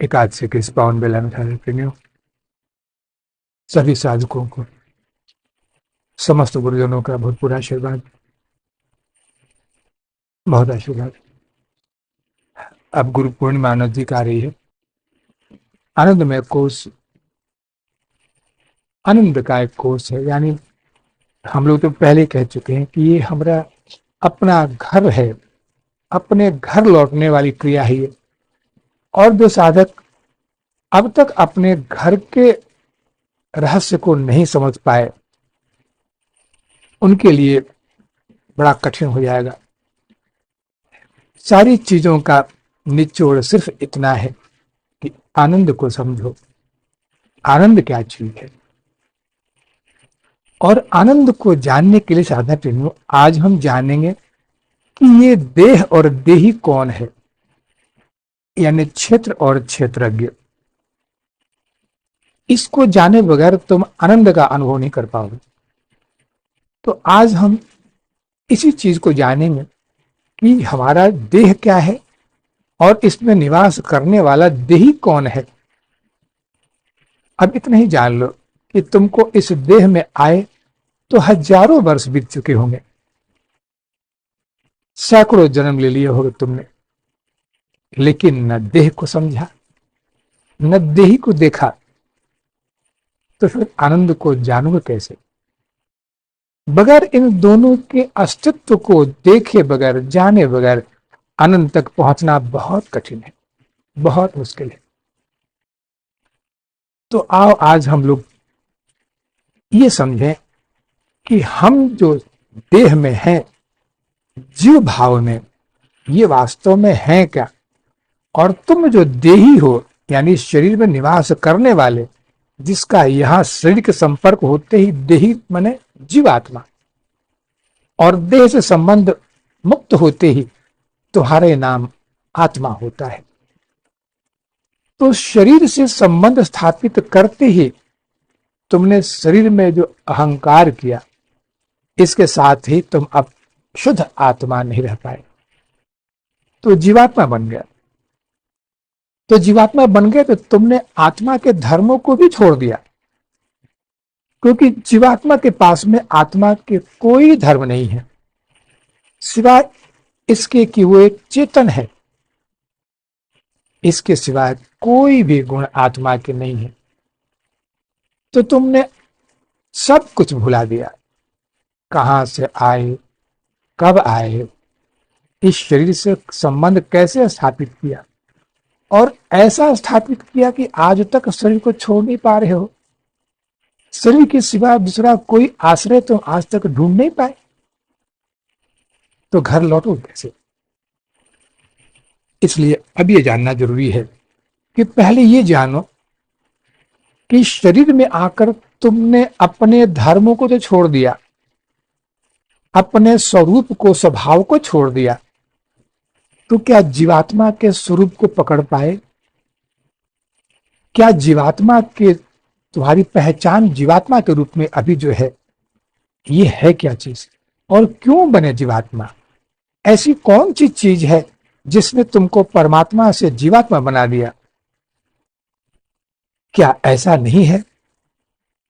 एकादशी के इस पावन बेला में ध्यान प्रेमियों, सभी साधकों को समस्त गुरुजनों का बहुत पूरा आशीर्वाद, बहुत आशीर्वाद। अब गुरु पूर्णिमा नजदीक आ रही है। आनंदमय कोष आनंद का एक कोष है, यानी हम लोग तो पहले कह चुके हैं कि ये हमारा अपना घर है, अपने घर लौटने वाली क्रिया ही है। और जो साधक अब तक अपने घर के रहस्य को नहीं समझ पाए, उनके लिए बड़ा कठिन हो जाएगा। सारी चीजों का निचोड़ सिर्फ इतना है कि आनंद को समझो। आनंद क्या चीज है, और आनंद को जानने के लिए साधना प्रेमियों, आज हम जानेंगे कि ये देह और देही कौन है, यानी क्षेत्र और क्षेत्रज्ञ। इसको जाने बगैर तुम आनंद का अनुभव नहीं कर पाओगे। तो आज हम इसी चीज को जानेंगे कि हमारा देह क्या है और इसमें निवास करने वाला देही कौन है। अब इतना ही जान लो कि तुमको इस देह में आए तो हजारों वर्ष बीत चुके होंगे, सैकड़ों जन्म ले लिए होंगे तुमने, लेकिन न देह को समझा न देही को देखा, तो फिर आनंद को जानोगे कैसे। बगैर इन दोनों के अस्तित्व को देखे बगैर, जाने बगैर आनंद तक पहुंचना बहुत कठिन है, बहुत मुश्किल है। तो आओ आज हम लोग ये समझें कि हम जो देह में हैं, जीव भाव में, ये वास्तव में है क्या। और तुम जो देही हो, यानी शरीर में निवास करने वाले, जिसका यहां शरीर के संपर्क होते ही देही माने जीवात्मा, और देह से संबंध मुक्त होते ही तुम्हारे नाम आत्मा होता है। तो शरीर से संबंध स्थापित करते ही तुमने शरीर में जो अहंकार किया, इसके साथ ही तुम अब शुद्ध आत्मा नहीं रह पाए, तो जीवात्मा बन गया। तो जीवात्मा बन गए तो तुमने आत्मा के धर्मों को भी छोड़ दिया, क्योंकि जीवात्मा के पास में आत्मा के कोई धर्म नहीं है सिवाय इसके कि वो एक चेतन है। इसके सिवाय कोई भी गुण आत्मा के नहीं है। तो तुमने सब कुछ भुला दिया, कहां से आए, कब आए, इस शरीर से संबंध कैसे स्थापित किया, और ऐसा स्थापित किया कि आज तक शरीर को छोड़ नहीं पा रहे हो। शरीर के सिवा दूसरा कोई आश्रय तो आज तक ढूंढ नहीं पाए, तो घर लौटो कैसे। इसलिए अब ये जानना जरूरी है कि पहले ये जानो कि शरीर में आकर तुमने अपने धर्मों को तो छोड़ दिया, अपने स्वरूप को, स्वभाव को छोड़ दिया, तो क्या जीवात्मा के स्वरूप को पकड़ पाए। क्या जीवात्मा के, तुम्हारी पहचान जीवात्मा के रूप में अभी जो है, ये है क्या चीज, और क्यों बने जीवात्मा। ऐसी कौन सी चीज है जिसने तुमको परमात्मा से जीवात्मा बना दिया। क्या ऐसा नहीं है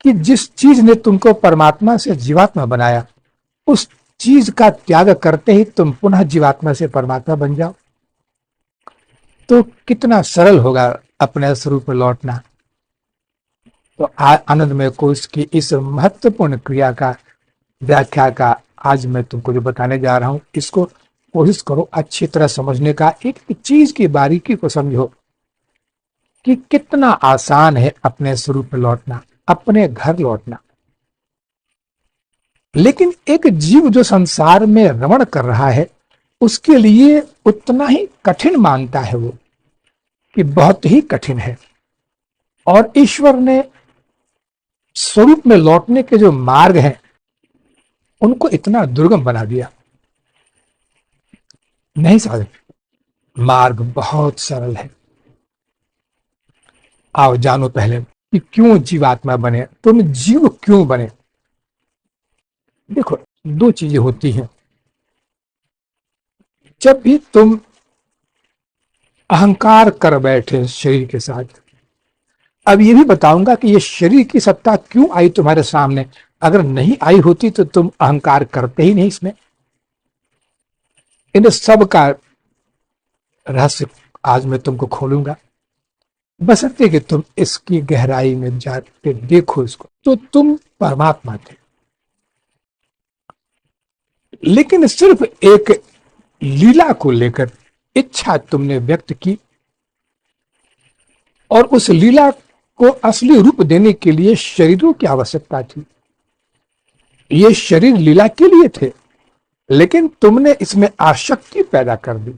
कि जिस चीज ने तुमको परमात्मा से जीवात्मा बनाया, उस चीज का त्याग करते ही तुम पुनः जीवात्मा से परमात्मा बन जाओ। तो कितना सरल होगा अपने स्वरूप में लौटना। तो आनंदमय कोश की इस महत्वपूर्ण क्रिया का, व्याख्या का आज मैं तुमको जो बताने जा रहा हूं, इसको कोशिश करो अच्छी तरह समझने का। एक चीज की बारीकी को समझो कि कितना आसान है अपने स्वरूप में लौटना, अपने घर लौटना। लेकिन एक जीव जो संसार में रमण कर रहा है, उसके लिए उतना ही कठिन मानता है वो, कि बहुत ही कठिन है। और ईश्वर ने स्वरूप में लौटने के जो मार्ग हैं, उनको इतना दुर्गम बना दिया। नहीं साधक, मार्ग बहुत सरल है। आओ जानो पहले कि क्यों जीवात्मा बने, तुम जीव क्यों बने। देखो, दो चीजें होती हैं। जब भी तुम अहंकार कर बैठे शरीर के साथ। अब ये भी बताऊंगा कि ये शरीर की सत्ता क्यों आई तुम्हारे सामने। अगर नहीं आई होती तो तुम अहंकार करते ही नहीं इसमें। इन सब का रहस्य आज मैं तुमको खोलूंगा, बशर्ते कि तुम इसकी गहराई में जाके देखो इसको। तो तुम परमात्मा थे, लेकिन सिर्फ एक लीला को लेकर इच्छा तुमने व्यक्त की, और उस लीला को असली रूप देने के लिए शरीरों की आवश्यकता थी। ये शरीर लीला के लिए थे, लेकिन तुमने इसमें आसक्ति पैदा कर दी।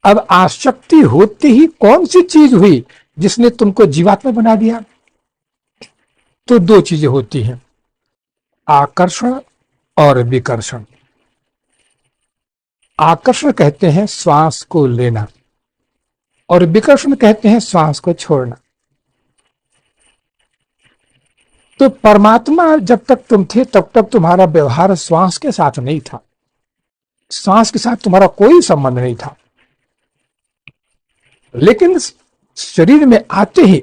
अब आसक्ति होते ही कौन सी चीज हुई जिसने तुमको जीवात्मा बना दिया? तो दो चीजें होती हैं, आकर्षण और विकर्षण। आकर्षण कहते हैं श्वास को लेना, और विकर्षण कहते हैं श्वास को छोड़ना। तो परमात्मा जब तक तुम थे तब तक तुम्हारा व्यवहार श्वास के साथ नहीं था, श्वास के साथ तुम्हारा कोई संबंध नहीं था। लेकिन शरीर में आते ही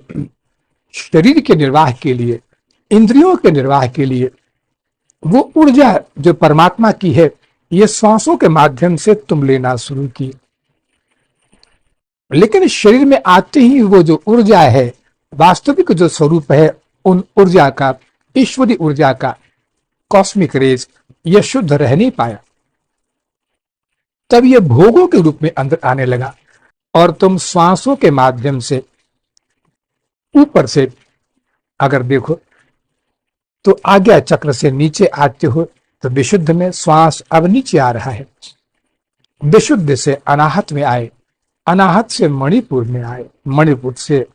शरीर के निर्वाह के लिए, इंद्रियों के निर्वाह के लिए वो ऊर्जा जो परमात्मा की है, ये श्वासों के माध्यम से तुम लेना शुरू की। लेकिन शरीर में आते ही वो जो ऊर्जा है, वास्तविक जो स्वरूप है, उन ऊर्जा का, ईश्वरी ऊर्जा का, कॉस्मिक रेज, ये शुद्ध रह नहीं पाया। तब ये भोगों के रूप में अंदर आने लगा, और तुम श्वासों के माध्यम से ऊपर से अगर देखो तो आज्ञा चक्र से नीचे आते हो तो विशुद्ध में श्वास अब नीचे आ रहा है। विशुद्ध से अनाहत में आए, अनाहत से मणिपुर में आए, मणिपुर से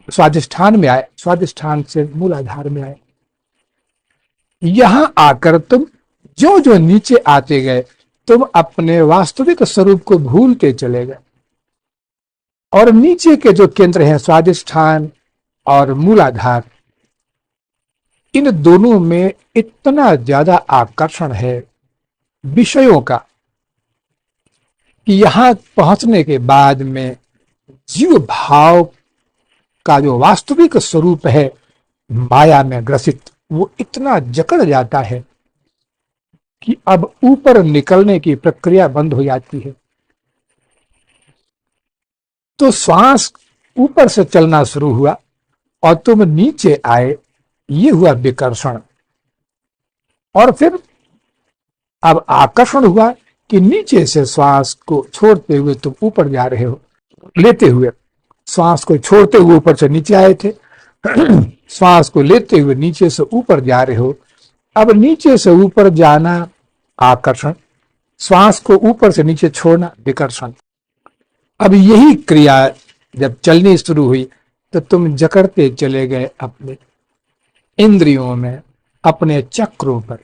स्वादिष्ठान में आए, स्वादिष्ठान से मूलाधार में आए। यहां आकर तुम जो जो नीचे आते गए, तुम अपने वास्तविक स्वरूप को भूलते चले गए, और नीचे के जो केंद्र हैं स्वादिष्ठान और मूलाधार, इन दोनों में इतना ज्यादा आकर्षण है विषयों का कि यहां पहुंचने के बाद में जीव भाव का जो वास्तविक स्वरूप है माया में ग्रसित, वो इतना जकड़ जाता है कि अब ऊपर निकलने की प्रक्रिया बंद हो जाती है। तो श्वास ऊपर से चलना शुरू हुआ और तुम नीचे आए, ये हुआ विकर्षण। और फिर अब आकर्षण हुआ कि नीचे से श्वास को छोड़ते हुए तुम ऊपर जा रहे हो, लेते हुए श्वास को छोड़ते हुए ऊपर से नीचे आए थे, श्वास को लेते हुए नीचे से ऊपर जा रहे हो। अब नीचे से ऊपर जाना आकर्षण, श्वास को ऊपर से नीचे छोड़ना विकर्षण। अब यही क्रिया जब चलनी शुरू हुई तो तुम जकड़ते चले गए अपने इंद्रियों में, अपने चक्रों पर।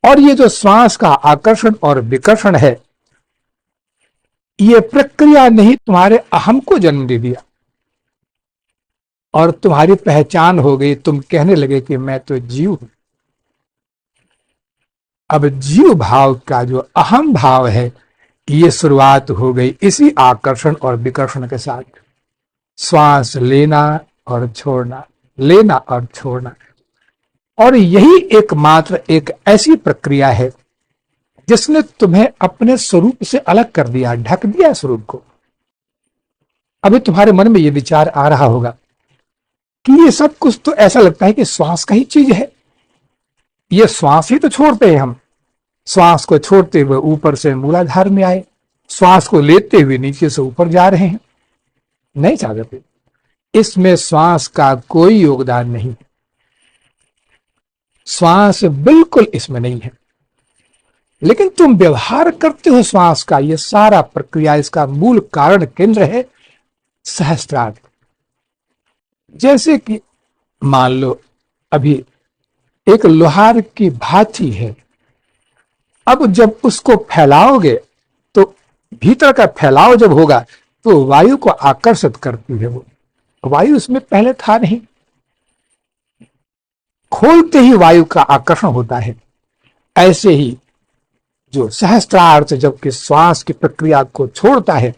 और ये जो श्वास का आकर्षण और विकर्षण है, ये प्रक्रिया ने ही तुम्हारे अहम को जन्म दे दिया और तुम्हारी पहचान हो गई। तुम कहने लगे कि मैं तो जीव हूं। अब जीव भाव का जो अहम भाव है, ये शुरुआत हो गई इसी आकर्षण और विकर्षण के साथ। श्वास लेना और छोड़ना, लेना और छोड़ना। और यही एकमात्र एक ऐसी प्रक्रिया है जिसने तुम्हें अपने स्वरूप से अलग कर दिया, ढक दिया स्वरूप को। अभी तुम्हारे मन में यह विचार आ रहा होगा कि ये सब कुछ तो ऐसा लगता है कि श्वास का ही चीज है, ये श्वास ही तो छोड़ते हैं हम। श्वास को छोड़ते हुए ऊपर से मूलाधार में आए, श्वास को लेते हुए नीचे से ऊपर जा रहे हैं। नहीं चाहते, इसमें श्वास का कोई योगदान नहीं है, श्वास बिल्कुल इसमें नहीं है। लेकिन तुम व्यवहार करते हो श्वास का, यह सारा प्रक्रिया, इसका मूल कारण केंद्र है सहस्त्रार। जैसे कि मान लो अभी एक लोहार की भाती है, अब जब उसको फैलाओगे तो भीतर का फैलाव जब होगा तो वायु को आकर्षित करती है। वो वायु उसमें पहले था नहीं, खोलते ही वायु का आकर्षण होता है। ऐसे ही जो सहस्त्रार्थ जबकि श्वास की प्रक्रिया को छोड़ता है,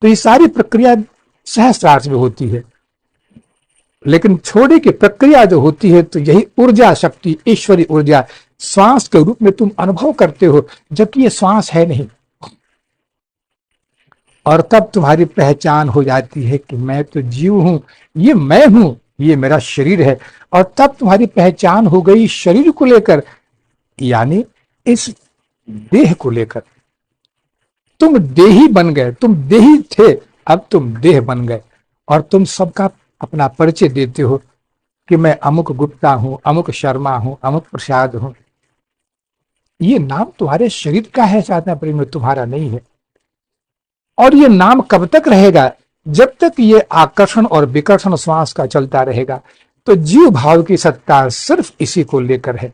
तो ये सारी प्रक्रिया सहस्त्रार्थ में होती है, लेकिन छोड़े की प्रक्रिया जो होती है तो यही ऊर्जा शक्ति, ईश्वरी ऊर्जा श्वास के रूप में तुम अनुभव करते हो, जबकि ये श्वास है नहीं। और तब तुम्हारी पहचान हो जाती है कि मैं तो जीव हूं, ये मैं हूं, ये मेरा शरीर है। और तब तुम्हारी पहचान हो गई शरीर को लेकर, यानी इस देह को लेकर। तुम देही बन गए, तुम देही थे, अब तुम देह बन गए। और तुम सबका अपना परिचय देते हो कि मैं अमुक गुप्ता हूं, अमुक शर्मा हूं, अमुक प्रसाद हूं। ये नाम तुम्हारे शरीर का है साधना प्रेम में, तुम्हारा नहीं है। और ये नाम कब तक रहेगा? जब तक ये आकर्षण और विकर्षण श्वास का चलता रहेगा। तो जीव भाव की सत्ता सिर्फ इसी को लेकर है।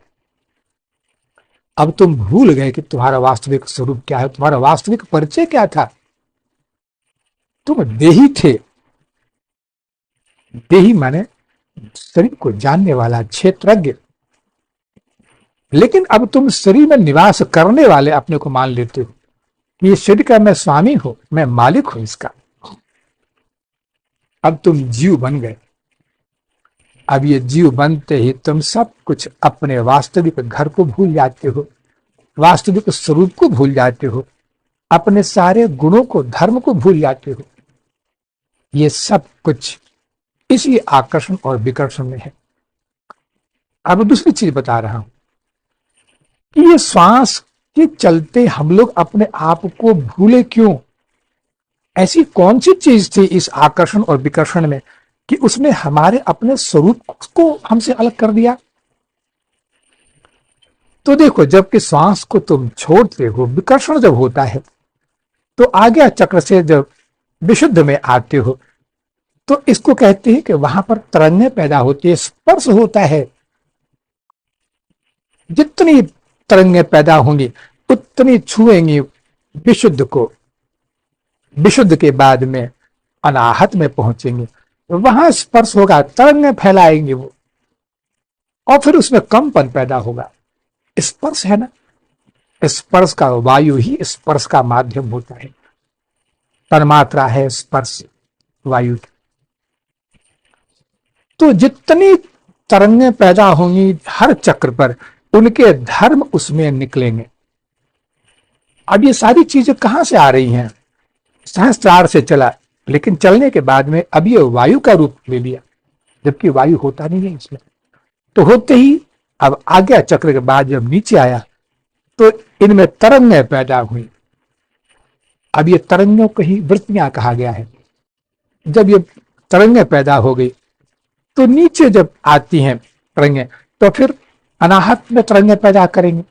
अब तुम भूल गए कि तुम्हारा वास्तविक स्वरूप क्या है, तुम्हारा वास्तविक परिचय क्या था। तुम देही थे। देही माने शरीर को जानने वाला, क्षेत्रज्ञ। लेकिन अब तुम शरीर में निवास करने वाले अपने को मान लेते हो कि ये शरीर का मैं स्वामी हूं, मैं मालिक हूं इसका। अब तुम जीव बन गए। अब ये जीव बनते ही तुम सब कुछ अपने वास्तविक घर को भूल जाते हो, वास्तविक स्वरूप को भूल जाते हो, अपने सारे गुणों को, धर्म को भूल जाते हो। ये सब कुछ इसी आकर्षण और विकर्षण में है। अब दूसरी चीज बता रहा हूं कि ये श्वास के चलते हम लोग अपने आप को भूले क्यों? ऐसी कौन सी चीज थी इस आकर्षण और विकर्षण में कि उसने हमारे अपने स्वरूप को हमसे अलग कर दिया? तो देखो, जबकि श्वास को तुम छोड़ते हो, विकर्षण जब होता है, तो आज्ञा चक्र से जब विशुद्ध में आते हो, तो इसको कहते हैं कि वहां पर तरंगें पैदा होती है, स्पर्श होता है। जितनी तरंगें पैदा होंगी उतनी छुएंगी विशुद्ध को। विशुद्ध के बाद में अनाहत में पहुंचेंगे, वहां स्पर्श होगा, तरंगें फैलाएंगे वो, और फिर उसमें कंपन पैदा होगा। स्पर्श है ना, स्पर्श का वायु ही स्पर्श का माध्यम होता है, तन्मात्रा है स्पर्श वायु की। तो जितनी तरंगें पैदा होंगी हर चक्र पर, उनके धर्म उसमें निकलेंगे। अब ये सारी चीजें कहां से आ रही हैं? सहस्त्रार से चला, लेकिन चलने के बाद में अब ये वायु का रूप ले लिया, जबकि वायु होता नहीं है इसमें। तो होते ही अब आज्ञा चक्र के बाद जब नीचे आया तो इनमें तरंगें पैदा हुई। अब ये तरंगों को ही वृत्तियां कहा गया है। जब ये तरंगें पैदा हो गई तो नीचे जब आती हैं तरंगें, तो फिर अनाहत में तरंगें पैदा करेंगे।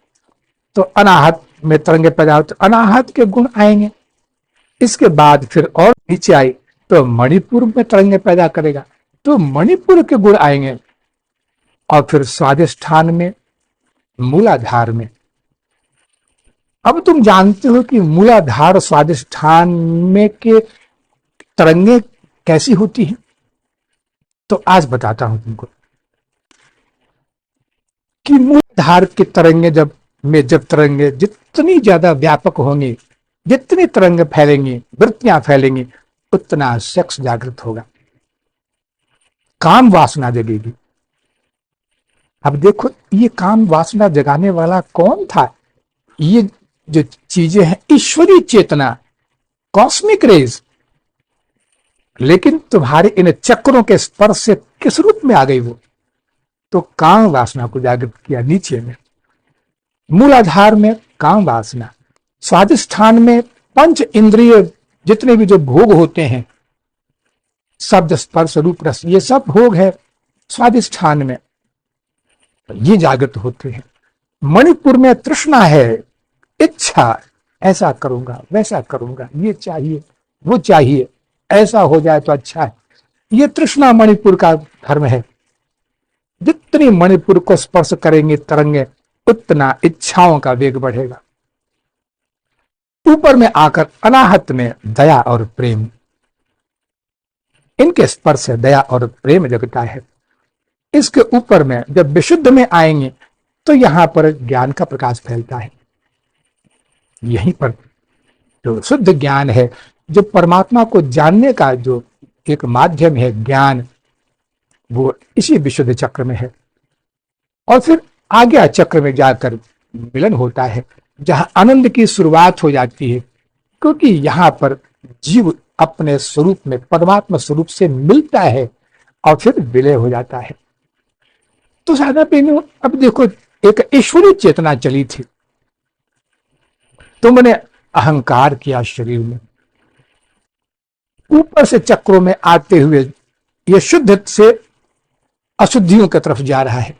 तो अनाहत में तरंगें पैदा हो तो अनाहत के गुण आएंगे। इसके बाद फिर और नीचे आई तो मणिपुर में तरंगें पैदा करेगा, तो मणिपुर के गुण आएंगे। और फिर स्वादिष्ठान में, मूलाधार में। अब तुम जानते हो कि मूलाधार स्वादिष्ठान में के तरंगें कैसी होती हैं, तो आज बताता हूं तुमको कि मूलाधार की तरंगें जब तरंगें जितनी ज्यादा व्यापक होंगी, जितनी तरंगें फैलेंगी, वृत्तियां फैलेंगी, उतना सेक्स जागृत होगा, काम वासना जगेगी। अब देखो, ये काम वासना जगाने वाला कौन था? ये जो चीजें हैं ईश्वरी चेतना, कॉस्मिक रेज। लेकिन तुम्हारे इन चक्रों के स्पर्श से किस रूप में आ गई वो? तो काम वासना को जागृत किया नीचे में। मूलाधार में काम वासना, स्वादिष्ठान में पंच इंद्रिय जितने भी जो भोग होते हैं, शब्द स्पर्श रूप रस, ये सब भोग है स्वादिष्ठान में, ये जागृत होते हैं। मणिपुर में तृष्णा है, इच्छा, ऐसा करूंगा, वैसा करूंगा, ये चाहिए, वो चाहिए, ऐसा हो जाए तो अच्छा है। ये तृष्णा मणिपुर का धर्म है। जितनी मणिपुर को स्पर्श करेंगे तरंगे, उतना इच्छाओं का वेग बढ़ेगा। ऊपर में आकर अनाहत में दया और प्रेम, इनके स्पर्श से दया और प्रेम जगता है। इसके ऊपर में जब विशुद्ध में आएंगे तो यहां पर ज्ञान का प्रकाश फैलता है। यहीं पर जो शुद्ध ज्ञान है, जो परमात्मा को जानने का जो एक माध्यम है ज्ञान, वो इसी विशुद्ध चक्र में है। और फिर आज्ञा चक्र में जाकर मिलन होता है, जहां आनंद की शुरुआत हो जाती है, क्योंकि यहां पर जीव अपने स्वरूप में परमात्मा स्वरूप से मिलता है और फिर विलय हो जाता है। तो साधना प्रेमियों, अब देखो, एक ईश्वरीय चेतना चली थी, तुमने अहंकार किया शरीर में, ऊपर से चक्रों में आते हुए ये शुद्ध से अशुद्धियों की तरफ जा रहा है,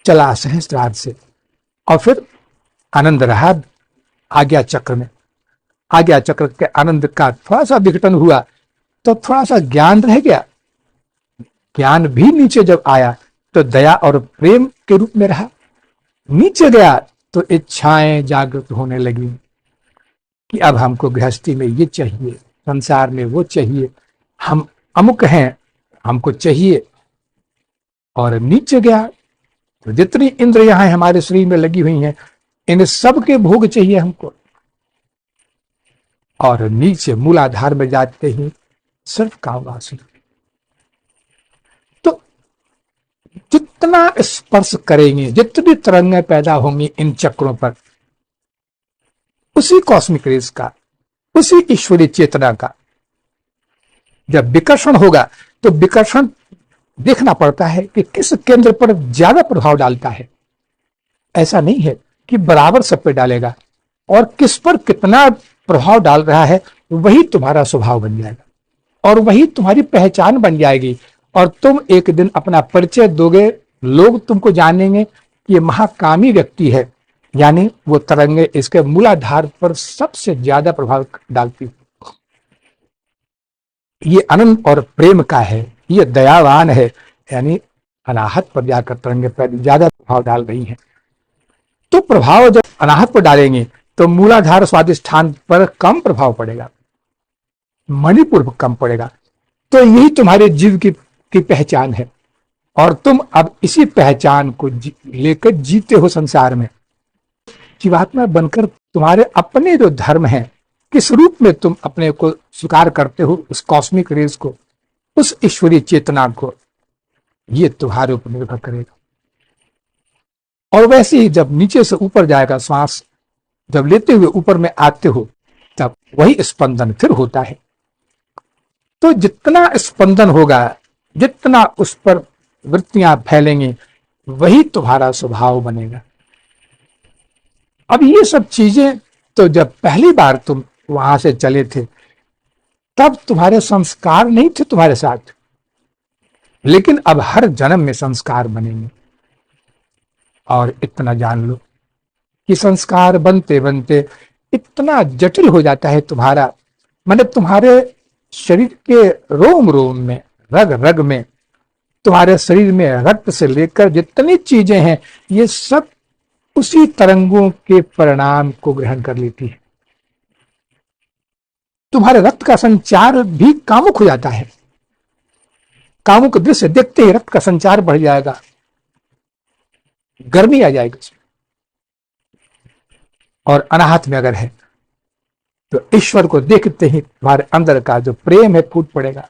चला सहस्त्रार्थ से, और फिर आनंद रहा आज्ञा चक्र में। आज्ञा चक्र के आनंद का थोड़ा सा विघटन हुआ तो थोड़ा सा ज्ञान रह गया, ज्ञान भी नीचे जब आया तो दया और प्रेम के रूप में रहा। नीचे गया तो इच्छाएं जागृत होने लगी कि अब हमको गृहस्थी में ये चाहिए, संसार में वो चाहिए, हम अमुक हैं, हमको चाहिए। और नीचे गया तो जितनी इंद्रियां हमारे शरीर में लगी हुई हैं, इन सब के भोग चाहिए हमको। और नीचे मूलाधार में जाते ही सिर्फ काम वासना। तो जितना स्पर्श करेंगे, जितनी तरंगें पैदा होंगी इन चक्रों पर, उसी कॉस्मिक रेस का, उसी ईश्वरीय चेतना का जब विकर्षण होगा तो विकर्षण देखना पड़ता है कि किस केंद्र पर ज्यादा प्रभाव डालता है। ऐसा नहीं है कि बराबर सब पे डालेगा, और किस पर कितना प्रभाव डाल रहा है वही तुम्हारा स्वभाव बन जाएगा और वही तुम्हारी पहचान बन जाएगी। और तुम एक दिन अपना परिचय दोगे, लोग तुमको जानेंगे कि ये महाकामी व्यक्ति है, यानी वो तरंगे इसके मूलाधार पर सबसे ज्यादा प्रभाव डालती है। ये आनंद और प्रेम का है, ये दयावान है, यानी अनाहत पर जाकर तरंगे पर ज्यादा प्रभाव डाल रही हैं। तो प्रभाव जब अनाहत पर डालेंगे तो मूलाधार स्वादिष्ठान पर कम प्रभाव पड़ेगा, मणिपुर पर कम पड़ेगा। तो यही तुम्हारे जीव की पहचान है, और तुम अब इसी पहचान को लेकर जीते हो संसार में। जीवात्मा बनकर तुम्हारे अपने जो धर्म है, किस रूप में तुम अपने को स्वीकार करते हो, उस कॉस्मिक रेस को, उस ईश्वरीय चेतना को, ये तुम्हारे ऊपर निर्भर करेगा। और वैसे ही जब नीचे से ऊपर जाएगा, श्वास जब लेते हुए ऊपर में आते हो, तब वही स्पंदन फिर होता है। तो जितना स्पंदन होगा, जितना उस पर वृत्तियां फैलेंगी, वही तुम्हारा स्वभाव बनेगा। अब ये सब चीजें तो जब पहली बार तुम वहां से चले थे, तब तुम्हारे संस्कार नहीं थे तुम्हारे साथ, लेकिन अब हर जन्म में संस्कार बनेंगे। और इतना जान लो कि संस्कार बनते बनते इतना जटिल हो जाता है तुम्हारा, मतलब तुम्हारे शरीर के रोम रोम में, रग रग में, तुम्हारे शरीर में रक्त से लेकर जितनी चीजें हैं, ये सब उसी तरंगों के परिणाम को ग्रहण कर लेती है। तुम्हारे रक्त का संचार भी कामुक हो जाता है, कामुक दृश्य देखते ही रक्त का संचार बढ़ जाएगा, गर्मी आ जाएगी उसमें। और अनाहत में अगर है तो ईश्वर को देखते ही तुम्हारे अंदर का जो प्रेम है फूट पड़ेगा,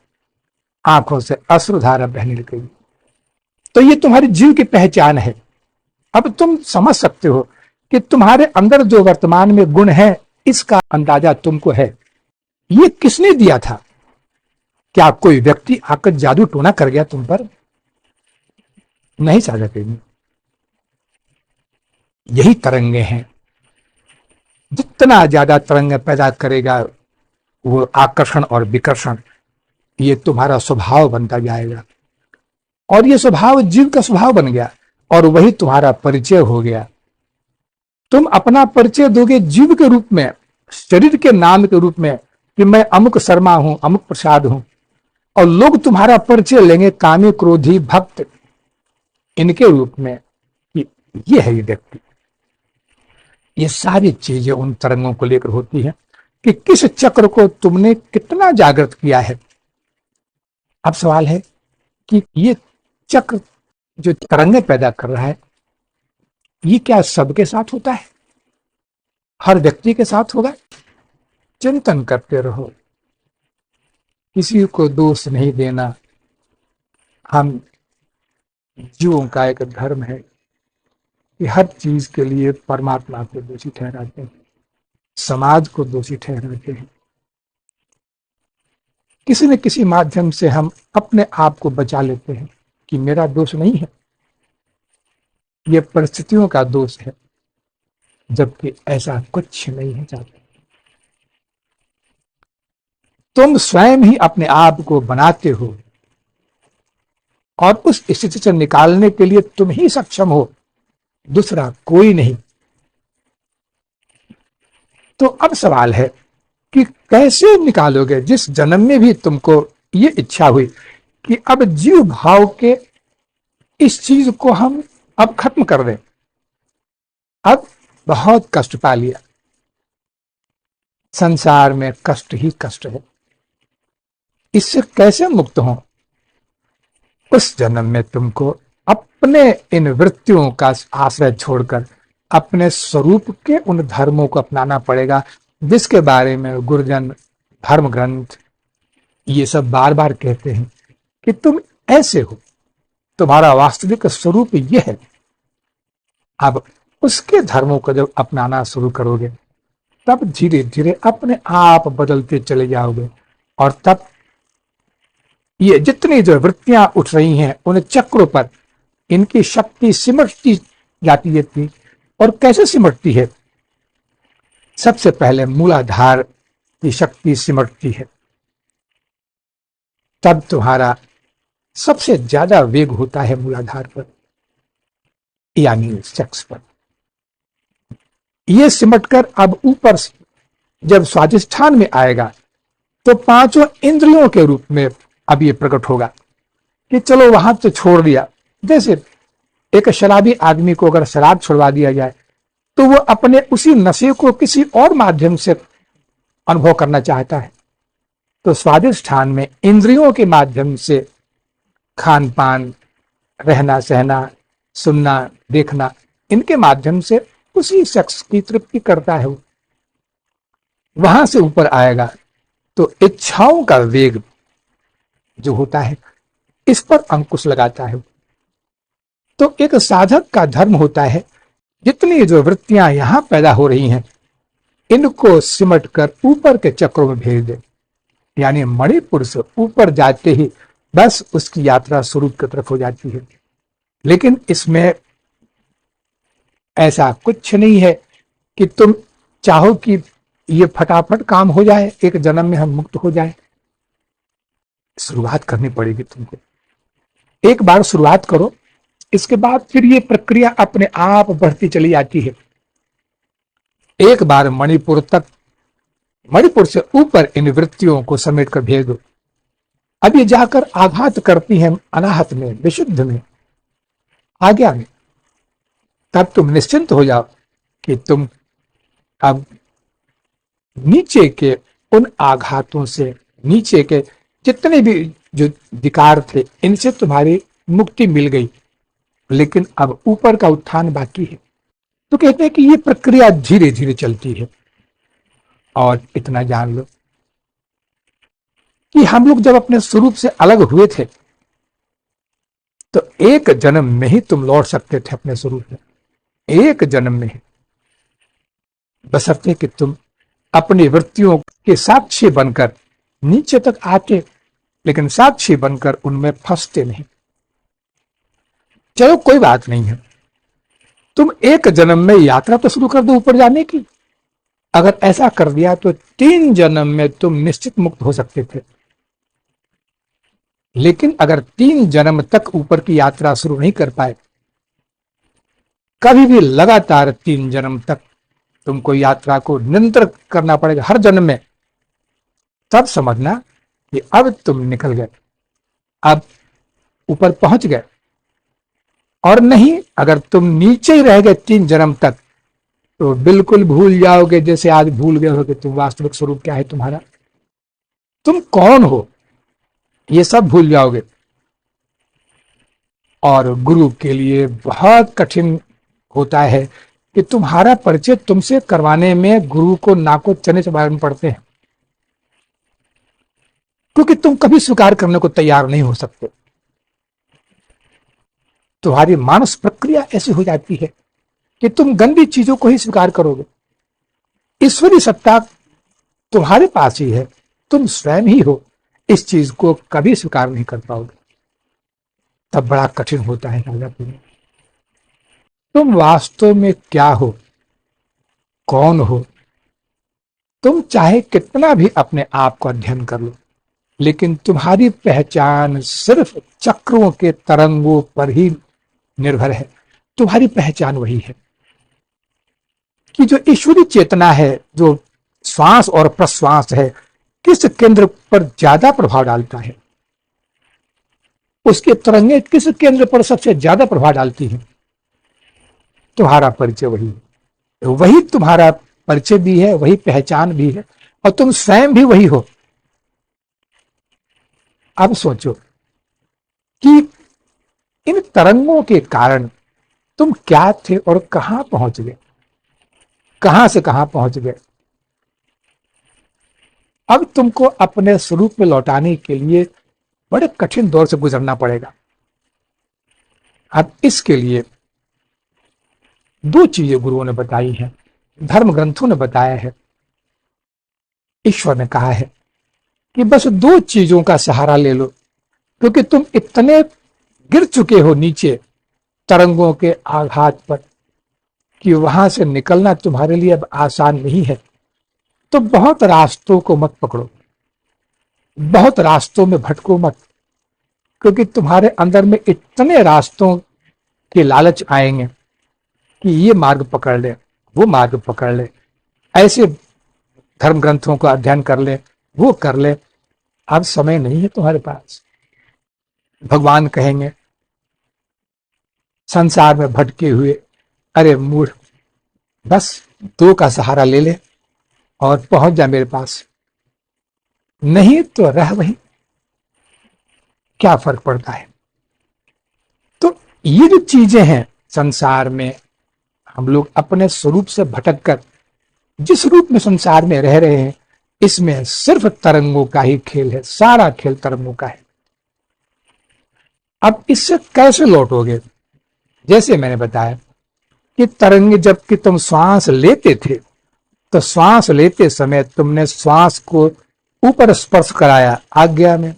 आंखों से अश्रुधारा बहने लगेगी। तो ये तुम्हारी जीव की पहचान है। अब तुम समझ सकते हो कि तुम्हारे अंदर जो वर्तमान में गुण है, इसका अंदाजा तुमको है। ये किसने दिया था? क्या कोई व्यक्ति आकर जादू टोना कर गया तुम पर? नहीं साझा करेंगे। यही तरंगे हैं, जितना ज्यादा तरंगे पैदा करेगा वो आकर्षण और विकर्षण, ये तुम्हारा स्वभाव बनता जाएगा। और ये स्वभाव जीव का स्वभाव बन गया, और वही तुम्हारा परिचय हो गया। तुम अपना परिचय दोगे जीव के रूप में, शरीर के नाम के रूप में, कि मैं अमुक शर्मा हूं, अमुक प्रसाद हूं, और लोग तुम्हारा परिचय लेंगे कामी क्रोधी भक्त इनके रूप में कि ये है ये व्यक्ति। ये सारी चीजें उन तरंगों को लेकर होती है कि किस चक्र को तुमने कितना जागृत किया है। अब सवाल है कि ये चक्र जो तरंगे पैदा कर रहा है, ये क्या सबके साथ होता है? हर व्यक्ति के साथ होगा। चिंतन करते रहो, किसी को दोष नहीं देना हम जीवों का एक धर्म है कि हर चीज के लिए परमात्मा को दोषी ठहराते हैं, समाज को दोषी ठहराते हैं। किसी न किसी माध्यम से हम अपने आप को बचा लेते हैं कि मेरा दोष नहीं है, ये परिस्थितियों का दोष है, जबकि ऐसा कुछ नहीं है जाता। तुम स्वयं ही अपने आप को बनाते हो और उस स्थिति से निकालने के लिए तुम ही सक्षम हो, दूसरा कोई नहीं। तो अब सवाल है कि कैसे निकालोगे। जिस जन्म में भी तुमको ये इच्छा हुई कि अब जीव भाव के इस चीज को हम अब खत्म कर दें, अब बहुत कष्ट पा लिया, संसार में कष्ट ही कष्ट है, इससे कैसे मुक्त हो। उस जन्म में तुमको अपने इन वृत्तियों का आश्रय छोड़कर अपने स्वरूप के उन धर्मों को अपनाना पड़ेगा, जिसके बारे में गुरुजन, धर्म ग्रंथ ये सब बार बार कहते हैं कि तुम ऐसे हो, तुम्हारा वास्तविक स्वरूप यह है। अब उसके धर्मों को जब अपनाना शुरू करोगे, तब धीरे धीरे अपने आप बदलते चले जाओगे, और तब ये जितनी जो वृत्तियां उठ रही हैं उन चक्रों पर इनकी शक्ति सिमटती जाती है। और कैसे सिमटती है? सबसे पहले मूलाधार की शक्ति सिमटती है, तब तुम्हारा सबसे ज्यादा वेग होता है मूलाधार पर, यानी सेक्स पर। यह सिमटकर अब ऊपर जब स्वादिष्ठान में आएगा तो पांचों इंद्रियों के रूप में अब ये प्रकट होगा कि चलो वहां तो छोड़ दिया। जैसे एक शराबी आदमी को अगर शराब छुड़वा दिया जाए तो वो अपने उसी नशे को किसी और माध्यम से अनुभव करना चाहता है। तो स्वादिष्ठान में इंद्रियों के माध्यम से खान पान, रहना सहना, सुनना, देखना, इनके माध्यम से उसी शख्स की तृप्ति करता है। वहां से ऊपर आएगा तो इच्छाओं का वेग जो होता है इस पर अंकुश लगाता है। तो एक साधक का धर्म होता है जितनी जो वृत्तियां यहां पैदा हो रही हैं इनको सिमट कर ऊपर के चक्रों में भेज दे, यानी मणिपुर से ऊपर जाते ही बस उसकी यात्रा स्वरूप की तरफ हो जाती है। लेकिन इसमें ऐसा कुछ नहीं है कि तुम चाहो कि ये फटाफट काम हो जाए, एक जन्म में हम मुक्त हो जाए। शुरुआत करनी पड़ेगी तुमको। एक बार शुरुआत करो, इसके बाद फिर ये प्रक्रिया अपने आप बढ़ती चली जाती है। एक बार मणिपुर तक, मणिपुर से ऊपर इन वृत्तियों को समेट कर भेज दो। अब ये जाकर आघात करती हैं अनाहत में, विशुद्ध में, आज्ञा में। तब तुम निश्चिंत हो जाओ कि तुम अब नीचे के उन आघातों से, नीचे के जितने भी जो विकार थे, इनसे तुम्हारी मुक्ति मिल गई। लेकिन अब ऊपर का उत्थान बाकी है। तो कहते हैं कि ये प्रक्रिया धीरे धीरे चलती है। और इतना जान लो कि हम लोग जब अपने स्वरूप से अलग हुए थे तो एक जन्म में ही तुम लौट सकते थे अपने स्वरूप में, एक जन्म में ही, बशर्ते कि तुम अपनी वृत्तियों के साक्षी बनकर नीचे तक आते, लेकिन साक्षी बनकर उनमें फंसते नहीं। चलो कोई बात नहीं है, तुम एक जन्म में यात्रा तो शुरू कर दो ऊपर जाने की। अगर ऐसा कर दिया तो 3 जन्म में तुम निश्चित मुक्त हो सकते थे। लेकिन अगर 3 जन्म तक ऊपर की यात्रा शुरू नहीं कर पाए, कभी भी लगातार 3 जन्म तक तुमको यात्रा को निरंतर करना पड़ेगा हर जन्म में, तब समझना कि अब तुम निकल गए, अब ऊपर पहुंच गए। और नहीं, अगर तुम नीचे ही रह गए 3 जन्म तक तो बिल्कुल भूल जाओगे, जैसे आज भूल गए हो कि तुम वास्तविक स्वरूप क्या है तुम्हारा, तुम कौन हो, ये सब भूल जाओगे। और गुरु के लिए बहुत कठिन होता है कि तुम्हारा परिचय तुमसे करवाने में गुरु को नाको चने चबाने पड़ते हैं, क्योंकि तुम कभी स्वीकार करने को तैयार नहीं हो सकते। तुम्हारी मानस प्रक्रिया ऐसी हो जाती है कि तुम गंदी चीजों को ही स्वीकार करोगे। ईश्वरी सत्ता तुम्हारे पास ही है, तुम स्वयं ही हो, इस चीज को कभी स्वीकार नहीं कर पाओगे। तब बड़ा कठिन होता है राजा पुण्य। तुम वास्तव में क्या हो, कौन हो? तुम चाहे कितना भी अपने आप को अध्ययन कर लो, लेकिन तुम्हारी पहचान सिर्फ चक्रों के तरंगों पर ही निर्भर है। तुम्हारी पहचान वही है कि जो ईश्वरी चेतना है, जो श्वास और प्रश्वास है, किस केंद्र पर ज्यादा प्रभाव डालता है, उसके तरंगे किस केंद्र पर सबसे ज्यादा प्रभाव डालती हैं। तुम्हारा परिचय वही है, वही तुम्हारा परिचय भी है, वही पहचान भी है, और तुम स्वयं भी वही हो। अब सोचो कि इन तरंगों के कारण तुम क्या थे और कहां पहुंच गए, कहां से कहां पहुंच गए। अब तुमको अपने स्वरूप में लौटाने के लिए बड़े कठिन दौर से गुजरना पड़ेगा। अब इसके लिए दो चीजें गुरुओं ने बताई हैं, धर्म ग्रंथों ने बताया है, ईश्वर ने कहा है कि बस दो चीजों का सहारा ले लो, क्योंकि तुम इतने गिर चुके हो नीचे तरंगों के आघात पर कि वहां से निकलना तुम्हारे लिए अब आसान नहीं है। तो बहुत रास्तों को मत पकड़ो, बहुत रास्तों में भटको मत, क्योंकि तुम्हारे अंदर में इतने रास्तों के लालच आएंगे कि ये मार्ग पकड़ ले, वो मार्ग पकड़ ले, ऐसे धर्म ग्रंथों का अध्ययन कर ले, वो कर ले। अब समय नहीं है तुम्हारे पास। भगवान कहेंगे संसार में भटके हुए, अरे मूढ़, बस दो का सहारा ले ले और पहुंच जा मेरे पास, नहीं तो रह वही, क्या फर्क पड़ता है। तो ये जो चीजें हैं संसार में, हम लोग अपने स्वरूप से भटक कर जिस रूप में संसार में रह रहे हैं, इसमें सिर्फ तरंगों का ही खेल है, सारा खेल तरंगों का है। अब इससे कैसे लौटोगे? जैसे मैंने बताया कि तरंगे, जबकि तुम श्वास लेते थे तो श्वास लेते समय तुमने श्वास को ऊपर स्पर्श कराया आज्ञा में,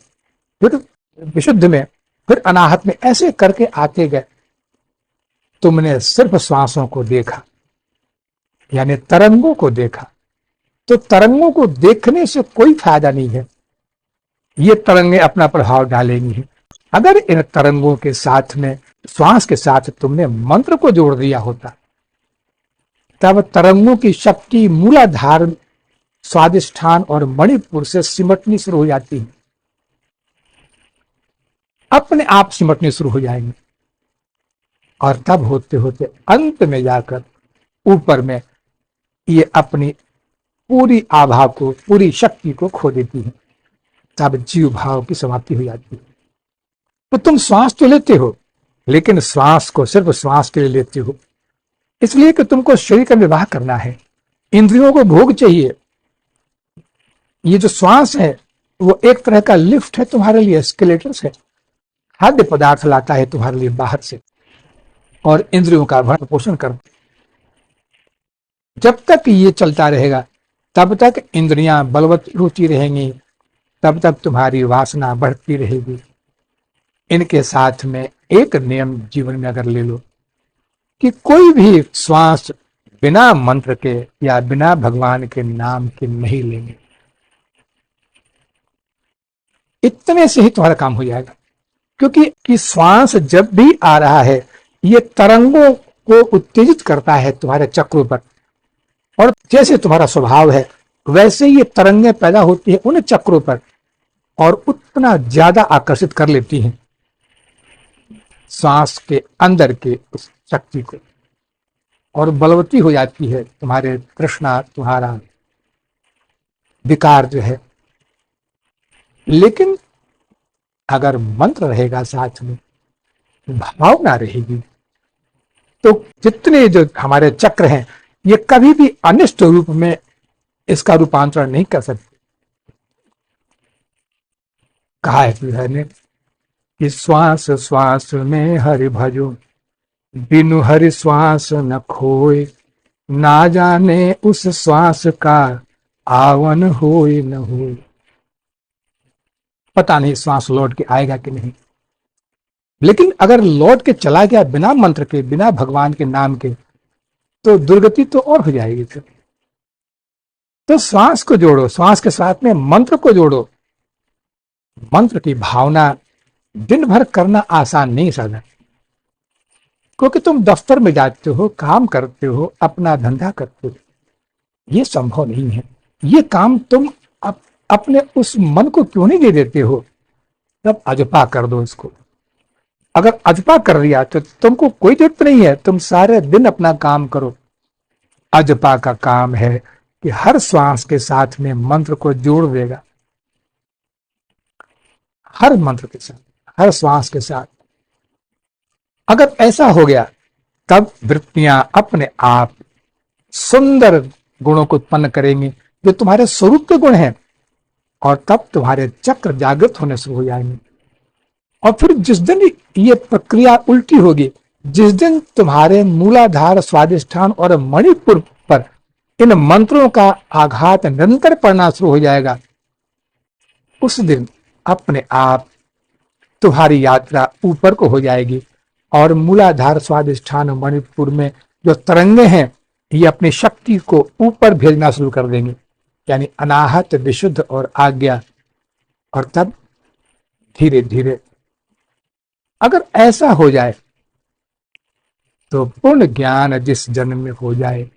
फिर विशुद्ध में, फिर अनाहत में, ऐसे करके आते गए। तुमने सिर्फ श्वासों को देखा, यानी तरंगों को देखा। तो तरंगों को देखने से कोई फायदा नहीं है, ये तरंगे अपना प्रभाव डालेंगी। अगर इन तरंगों के साथ में, श्वास के साथ तुमने मंत्र को जोड़ दिया होता, तब तरंगों की शक्ति मूलाधार, स्वादिष्ठान और मणिपुर से सिमटनी शुरू हो जाती है, अपने आप सिमटनी शुरू हो जाएंगे, और तब होते होते अंत में जाकर ऊपर में ये अपनी पूरी आभा को, पूरी शक्ति को खो देती है। तब जीव भाव की समाप्ति हो जाती है। तो तुम श्वास तो लेते हो, लेकिन श्वास को सिर्फ श्वास के लिए लेते हो, इसलिए कि तुमको शरीर का विवाह करना है, इंद्रियों को भोग चाहिए। ये जो श्वास है वो एक तरह का लिफ्ट है तुम्हारे लिए, एस्केलेटर्स है, खाद्य पदार्थ लाता है तुम्हारे लिए बाहर से, और इंद्रियों का भरण पोषण कर। जब तक ये चलता रहेगा तब तक इंद्रियां बलवती होती रहेंगी, तब तक तुम्हारी वासना बढ़ती रहेगी। इनके साथ में एक नियम जीवन में अगर ले लो कि कोई भी श्वास बिना मंत्र के या बिना भगवान के नाम के नहीं लेंगे, इतने से ही तुम्हारा काम हो जाएगा। क्योंकि श्वास जब भी आ रहा है ये तरंगों को उत्तेजित करता है तुम्हारे चक्रों पर, और जैसे तुम्हारा स्वभाव है वैसे ये तरंगें पैदा होती है उन चक्रों पर, और उतना ज्यादा आकर्षित कर लेती हैं श्वास के अंदर के उस शक्ति को, और बलवती हो जाती है तुम्हारे तृष्णा, तुम्हारा विकार जो है। लेकिन अगर मंत्र रहेगा साथ में, भावना रहेगी, तो जितने जो हमारे चक्र हैं ये कभी भी अनिष्ट रूप में इसका रूपांतरण नहीं कर सकते। कहा है ने कि श्वास श्वास में हरि भजो, बिनु हरि श्वास न खोए, ना जाने उस श्वास का आवन होए न होए। पता नहीं श्वास लौट के आएगा कि नहीं, लेकिन अगर लौट के चला गया बिना मंत्र के, बिना भगवान के नाम के, तो दुर्गति तो और हो जाएगी फिर। तो श्वास को जोड़ो, श्वास के साथ में मंत्र को जोड़ो। मंत्र की भावना दिन भर करना आसान नहीं साधन, क्योंकि तुम दफ्तर में जाते हो, काम करते हो, अपना धंधा करते हो, ये संभव नहीं है। ये काम तुम अपने उस मन को क्यों नहीं दे देते हो? तब अजपा कर दो इसको। अगर अजपा कर लिया तो तुमको कोई जरूरत नहीं है, तुम सारे दिन अपना काम करो। अजपा का काम है कि हर श्वास के साथ में मंत्र को जोड़ देगा, हर मंत्र के साथ, हर श्वास के साथ। अगर ऐसा हो गया तब वृत्तियां अपने आप सुंदर गुणों को उत्पन्न करेंगी जो तुम्हारे स्वरूप के गुण हैं, और तब तुम्हारे चक्र जागृत होने शुरू हो जाएंगे। और फिर जिस दिन ये प्रक्रिया उल्टी होगी, जिस दिन तुम्हारे मूलाधार, स्वादिष्ठान और मणिपुर पर इन मंत्रों का आघात निरंतर पड़ना शुरू हो जाएगा, उस दिन अपने आप तुम्हारी यात्रा ऊपर को हो जाएगी और मूलाधार, स्वादिष्ठान और मणिपुर में जो तरंगे हैं ये अपनी शक्ति को ऊपर भेजना शुरू कर देंगे, यानी अनाहत, विशुद्ध और आज्ञा। और तब धीरे धीरे अगर ऐसा हो जाए तो पूर्ण ज्ञान जिस जन्म में हो जाए,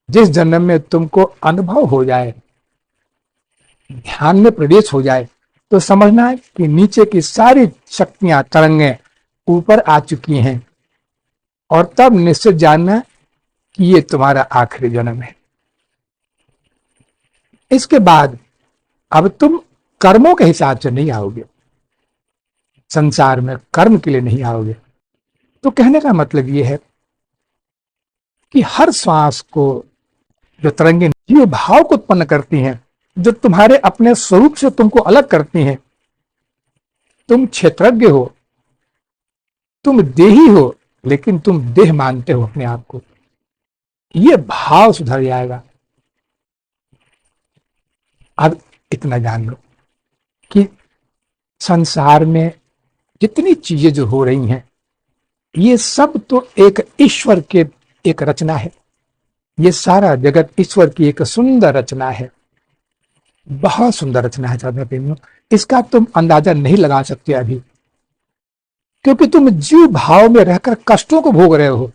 जिस जन्म में तुमको अनुभव हो जाए, ध्यान में प्रवेश हो जाए, तो समझना है कि नीचे की सारी शक्तियां, तरंगें ऊपर आ चुकी हैं। और तब निश्चित जानना कि ये तुम्हारा आखिरी जन्म है। इसके बाद अब तुम कर्मों के हिसाब से नहीं आओगे, संसार में कर्म के लिए नहीं आओगे। तो कहने का मतलब ये है कि हर श्वास को जो तरंगें जीव भाव को उत्पन्न करती हैं, जो तुम्हारे अपने स्वरूप से तुमको अलग करती हैं, तुम क्षेत्रज्ञ हो, तुम देही हो, लेकिन तुम देह मानते हो अपने आप को, ये भाव सुधर जाएगा। अब इतना जान लो कि संसार में जितनी चीजें जो हो रही हैं ये सब तो एक ईश्वर के एक रचना है। ये सारा जगत ईश्वर की एक सुंदर रचना है, बहुत सुंदर रचना है साधना प्रेमियों। इसका तुम अंदाजा नहीं लगा सकते अभी, क्योंकि तुम जीव भाव में रहकर कष्टों को भोग रहे हो,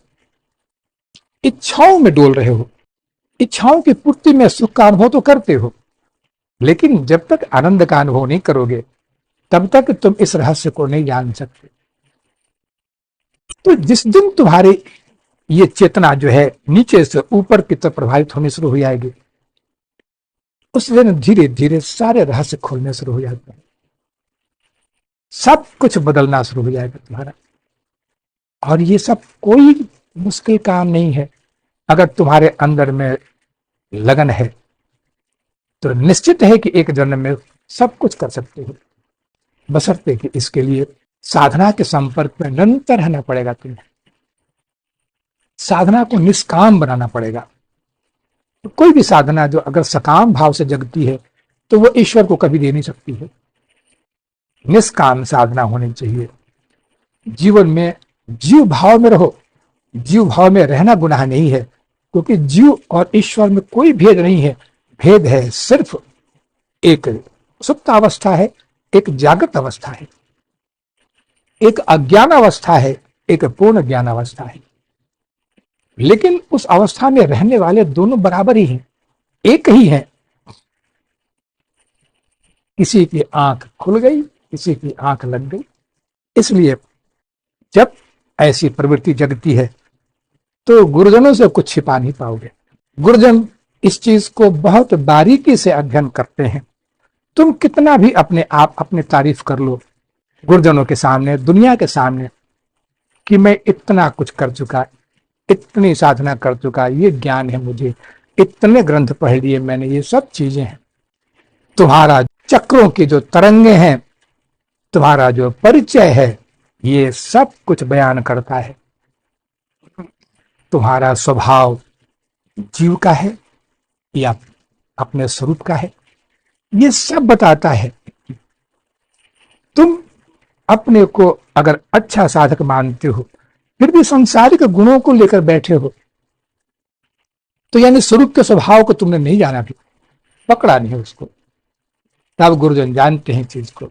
इच्छाओं में डोल रहे हो। इच्छाओं की पूर्ति में सुख का अनुभव तो करते हो, लेकिन जब तक आनंद का अनुभव नहीं करोगे तब तक तुम इस रहस्य को नहीं जान सकते। तो जिस दिन तुम्हारी ये चेतना जो है नीचे से ऊपर की तरफ प्रभावित होने शुरू हो जाएगी, उस दिन धीरे धीरे सारे रहस्य खोलने शुरू हो जाते हैं, सब कुछ बदलना शुरू हो जाएगा तुम्हारा। और ये सब कोई मुश्किल काम नहीं है। अगर तुम्हारे अंदर में लगन है तो निश्चित है कि एक जन्म में सब कुछ कर सकते हो, बशर्ते कि इसके लिए साधना के संपर्क में निरंतर रहना पड़ेगा। तुम्हें साधना को निष्काम बनाना पड़ेगा। तो कोई भी साधना जो अगर सकाम भाव से जगती है तो वो ईश्वर को कभी दे नहीं सकती है। निष्काम साधना होनी चाहिए। जीवन में जीव भाव में रहो। जीव भाव में रहना गुनाह नहीं है, क्योंकि जीव और ईश्वर में कोई भेद नहीं है। भेद है सिर्फ एक सुप्त अवस्था है, एक जागृत अवस्था है, एक अज्ञान अवस्था है, एक पूर्ण ज्ञान अवस्था है। लेकिन उस अवस्था में रहने वाले दोनों बराबर ही हैं, एक ही हैं। किसी की आंख खुल गई, किसी की आंख लग गई। इसलिए जब ऐसी प्रवृत्ति जगती है तो गुरुजनों से कुछ छिपा नहीं पाओगे। गुरुजन इस चीज को बहुत बारीकी से अध्ययन करते हैं। तुम कितना भी अपने आप अपनी तारीफ कर लो गुरुजनों के सामने, दुनिया के सामने, कि मैं इतना कुछ कर चुका, इतनी साधना कर चुका, ये ज्ञान है मुझे, इतने ग्रंथ पढ़ लिए मैंने, ये सब चीजें हैं। तुम्हारा चक्रों की जो तरंगे हैं, तुम्हारा जो परिचय है, ये सब कुछ बयान करता है। तुम्हारा स्वभाव जीव का है या अपने स्वरूप का है, ये सब बताता है। तुम अपने को अगर अच्छा साधक मानते हो, फिर भी सांसारिक गुणों को लेकर बैठे हो, तो यानी स्वरूप के स्वभाव को तुमने नहीं जाना, भी पकड़ा नहीं उसको। तब गुरुजन जानते हैं चीज को।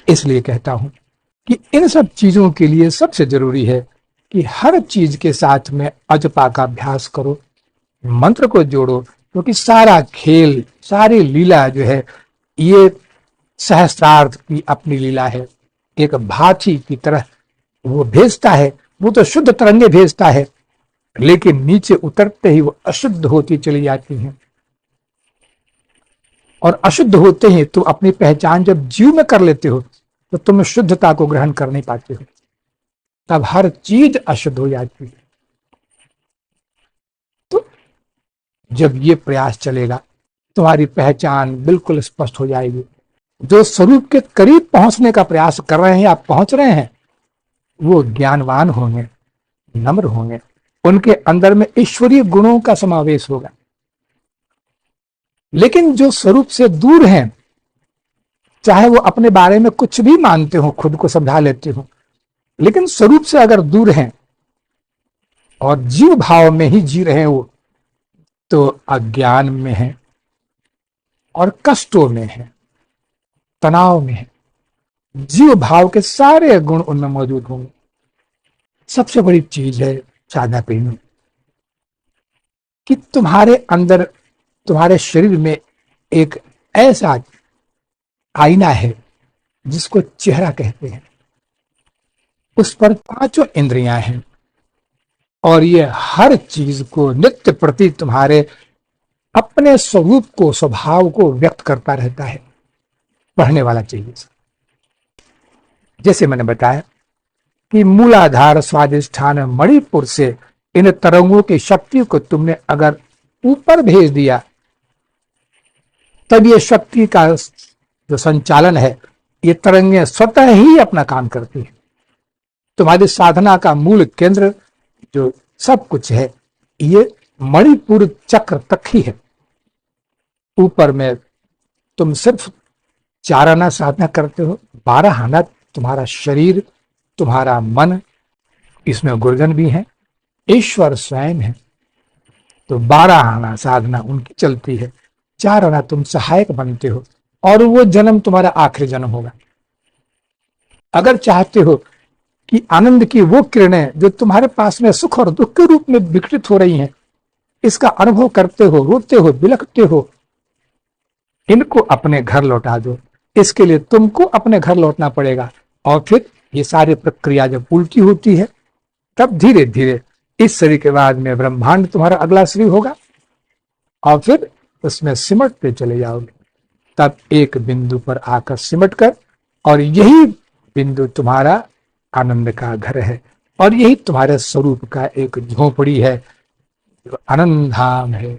इसलिए कहता हूं कि इन सब चीजों के लिए सबसे जरूरी है कि हर चीज के साथ में अजपा का अभ्यास करो, मंत्र को जोड़ो, क्योंकि सारा खेल, सारी लीला जो है, ये सहस्त्रार्थ की अपनी लीला है। एक भाथी की तरह वो भेजता है, वो तो शुद्ध तरंगे भेजता है, लेकिन नीचे उतरते ही वो अशुद्ध होती चली जाती हैं। और अशुद्ध होते हैं तो अपनी पहचान जब जीव में कर लेते हो, तो तुम शुद्धता को ग्रहण कर नहीं पाते हो, तब हर चीज अशुद्ध हो जाती है। तो जब ये प्रयास चलेगा, तुम्हारी पहचान बिल्कुल स्पष्ट हो जाएगी। जो स्वरूप के करीब पहुंचने का प्रयास कर रहे हैं, आप पहुंच रहे हैं, वो ज्ञानवान होंगे, नम्र होंगे, उनके अंदर में ईश्वरीय गुणों का समावेश होगा। लेकिन जो स्वरूप से दूर हैं, चाहे वो अपने बारे में कुछ भी मानते हो, खुद को समझा लेते हो, लेकिन स्वरूप से अगर दूर हैं और जीव भाव में ही जी रहे हो, तो अज्ञान में है और कष्टों में है, तनाव में है। जीव भाव के सारे गुण उनमें मौजूद होंगे। सबसे बड़ी चीज है साधना प्रेमी कि तुम्हारे अंदर, तुम्हारे शरीर में एक ऐसा आईना है जिसको चेहरा कहते हैं। उस पर पांचों इंद्रियां हैं और ये हर चीज को नित्य प्रति तुम्हारे अपने स्वरूप को, स्वभाव को व्यक्त करता रहता है। पढ़ने वाला चाहिए। जैसे मैंने बताया कि मूलाधार स्वादिष्ठान मणिपुर से इन तरंगों की शक्ति को तुमने अगर ऊपर भेज दिया, तब ये शक्ति का जो संचालन है, ये तरंगें स्वतः ही अपना काम करती हैं। तुम्हारी साधना का मूल केंद्र जो सब कुछ है, ये मणिपुर चक्र तक ही है। ऊपर में तुम सिर्फ 4 आना साधना करते हो, 12 आना तुम्हारा शरीर, तुम्हारा मन, इसमें गुरुजन भी हैं, ईश्वर स्वयं है। तो 12 आना साधना उनकी चलती है, 4 आना तुम सहायक बनते हो, और वो जन्म तुम्हारा आखिरी जन्म होगा। अगर चाहते हो कि आनंद की वो किरणें जो तुम्हारे पास में सुख और दुख के रूप में विकसित हो रही हैं, इसका अनुभव करते हो, रोते हो, बिलखते हो, इनको अपने घर लौटा दो। इसके लिए तुमको अपने घर लौटना पड़ेगा, और फिर ये सारी प्रक्रिया जब उल्टी होती है, तब धीरे धीरे इस शरीर के बाद में ब्रह्मांड तुम्हारा अगला शरीर होगा, और फिर उसमें सिमटते चले जाओगे। तब एक बिंदु पर आकर सिमट कर, और यही बिंदु तुम्हारा आनंद का घर है, और यही तुम्हारे स्वरूप का एक झोपड़ी है, जो आनंद धाम है।